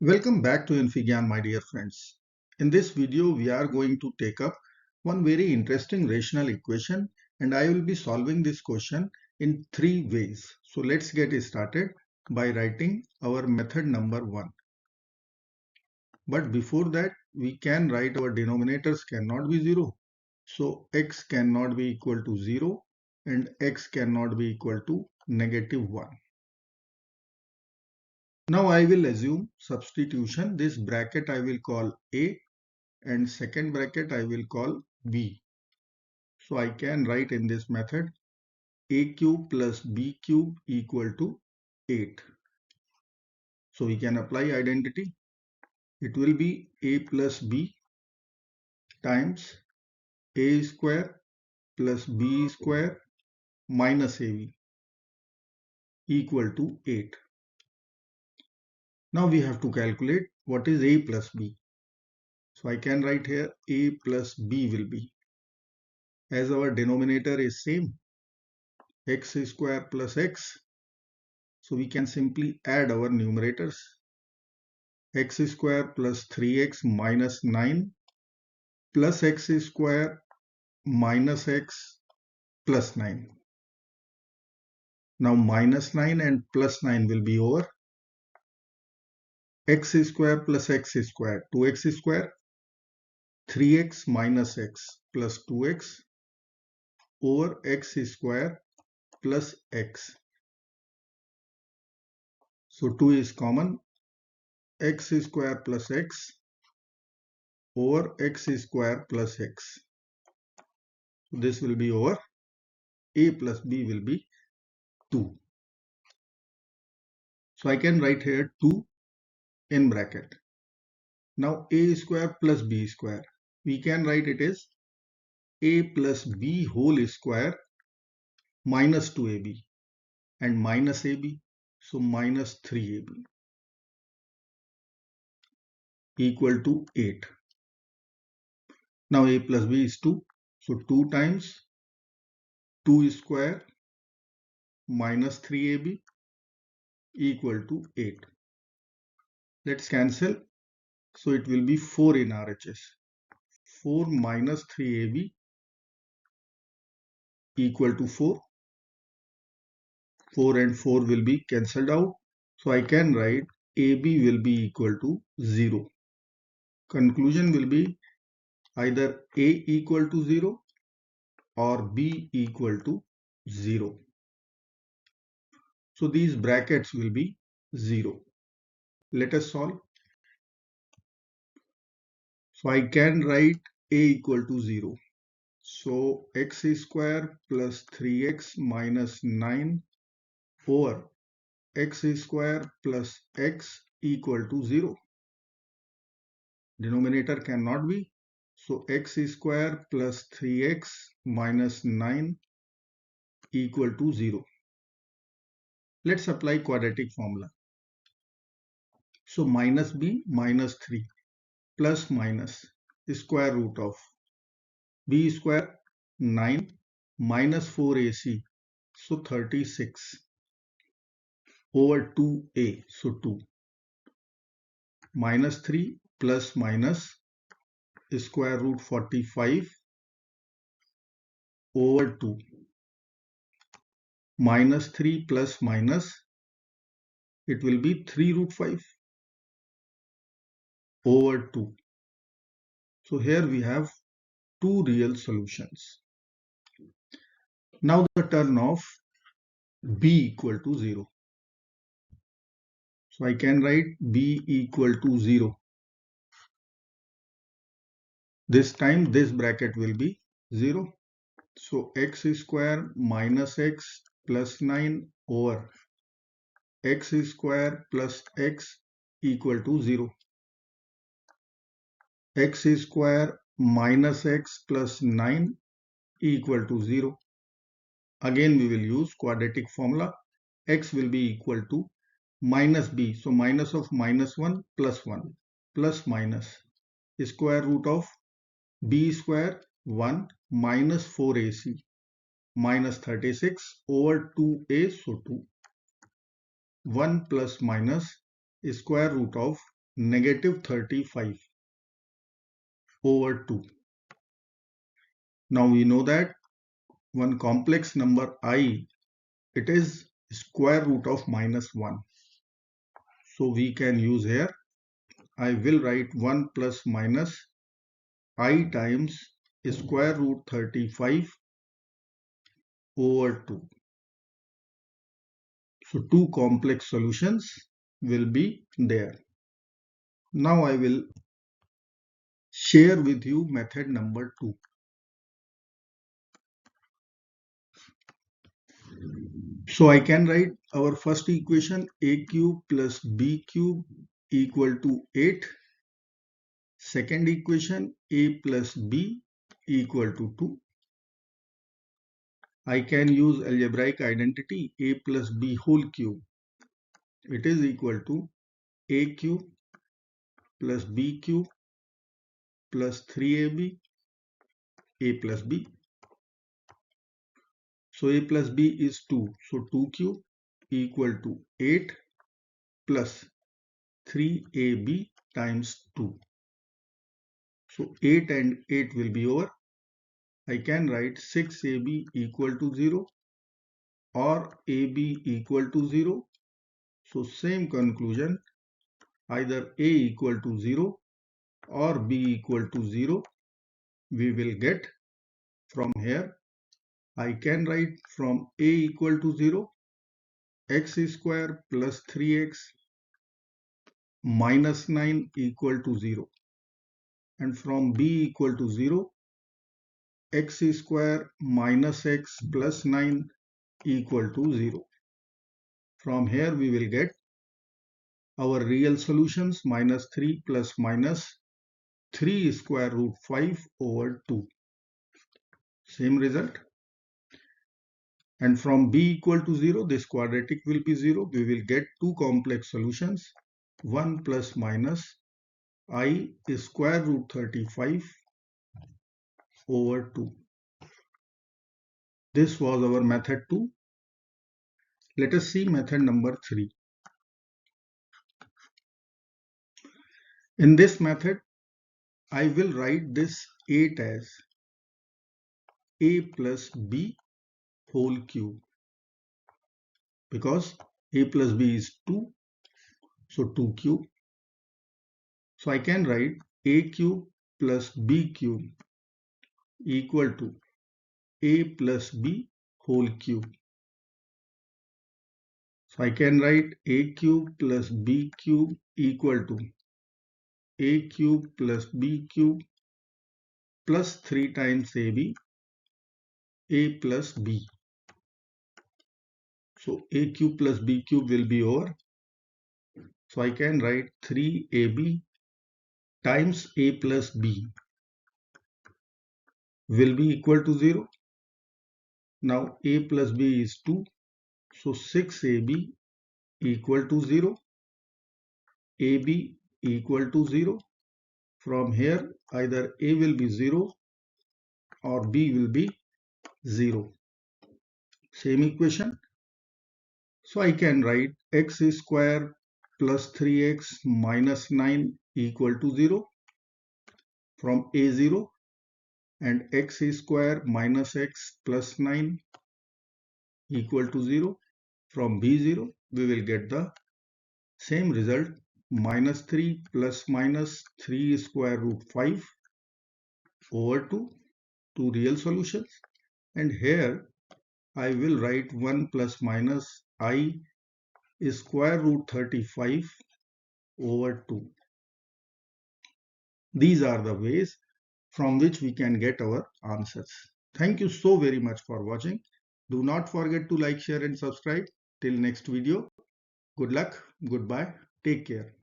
Welcome back to InfyGyan, my dear friends. In this video, we are going to take up one very interesting rational equation, and I will be solving this question in three ways. So let's get started by writing our method number 1. But before that, we can write our denominators cannot be 0. So x cannot be equal to 0 and x cannot be equal to -1. Now I will assume substitution. This bracket I will call A and second bracket I will call B. So I can write in this method A cube plus B cube equal to 8. So we can apply identity. It will be A plus B times A square plus B square minus AB equal to 8. Now we have to calculate what is A plus B. So I can write here A plus B will be, as our denominator is same, x square plus x. So we can simply add our numerators. X square plus 3x minus 9 plus x square minus x plus 9. Now minus 9 and plus 9 will be over. X square plus x square, 2x square, 3x minus x plus 2x over x square plus x. So 2 is common. X square plus x over x square plus x. This will be over. A plus B will be 2. So I can write here 2 in bracket. Now A square plus B square. We can write it as A plus B whole square minus 2AB and minus AB. So minus 3AB equal to 8. Now A plus B is 2. So 2 times 2 square minus 3AB equal to 8. Let's cancel. So it will be 4 in RHS. 4 minus 3AB equal to 4. 4 and 4 will be cancelled out. So I can write AB will be equal to 0. Conclusion will be either A equal to 0 or B equal to 0. So these brackets will be 0. Let us solve. So I can write A equal to 0. So x square plus 3x minus 9 over x square plus x equal to 0. Denominator cannot be. So x square plus 3x minus 9 equal to 0. Let's apply quadratic formula. So minus b minus 3 plus minus square root of b square 9 minus 4ac. So 36 over 2a. So 2 minus 3 plus minus square root 45 over 2 minus 3 plus minus, it will be 3 root 5 over 2. So here we have two real solutions. Now the turn of b equal to 0. So I can write b equal to 0. This time this bracket will be 0. So x square minus x plus 9 over x square plus x equal to 0. X square minus x plus 9 equal to 0. Again we will use quadratic formula. X will be equal to minus b. So minus of minus 1 plus minus square root of b square 1 minus 4ac minus 36 over 2a. So 2. 1 plus minus square root of negative 35 over 2. Now we know that one complex number I, it is square root of minus 1. So we can use here, I will write 1 plus minus I times square root 35 over 2. So two complex solutions will be there. Now I will share with you method number 2. So I can write our first equation a cube plus b cube equal to 8. Second equation a plus b equal to 2. I can use algebraic identity a plus b whole cube. It is equal to a cube plus b cube plus 3ab a plus b. So a plus b is 2. So 2 cube equal to 8 plus 3ab times 2. So 8 and 8 will be over. I can write 6ab equal to 0 or ab equal to 0. So same conclusion, either a equal to 0 or b equal to 0 we will get. From here I can write from a equal to 0 x square plus 3x minus 9 equal to 0, and from b equal to 0 x square minus x plus 9 equal to 0. From here we will get our real solutions minus 3 plus minus 3 square root 5 over 2. Same result. And from b equal to 0, this quadratic will be 0. We will get two complex solutions, 1 plus minus I square root 35 over 2. This was our method 2. Let us see method number 3. In this method, I will write this 8 as a plus b whole cube, because a plus b is 2, so 2 cube. So I can write a cube plus b cube equal to a plus b whole cube. So I can write a cube plus b cube equal to a cube plus b cube plus 3 times ab, a plus b. So a cube plus b cube will be over. So I can write 3ab times a plus b will be equal to 0. Now a plus b is 2. So 6ab equal to 0. ab equal to 0. From here either a will be 0 or b will be 0. Same equation. So I can write x square plus 3x minus 9 equal to 0 from a0, and x square minus x plus 9 equal to 0 from b0. We will get the same result, minus 3 plus minus 3 square root 5 over 2, two real solutions. And here I will write 1 plus minus I square root 35 over 2. These are the ways from which we can get our answers. Thank you so very much for watching. Do not forget to like, share and subscribe. Till next video. Good luck. Goodbye. Take care.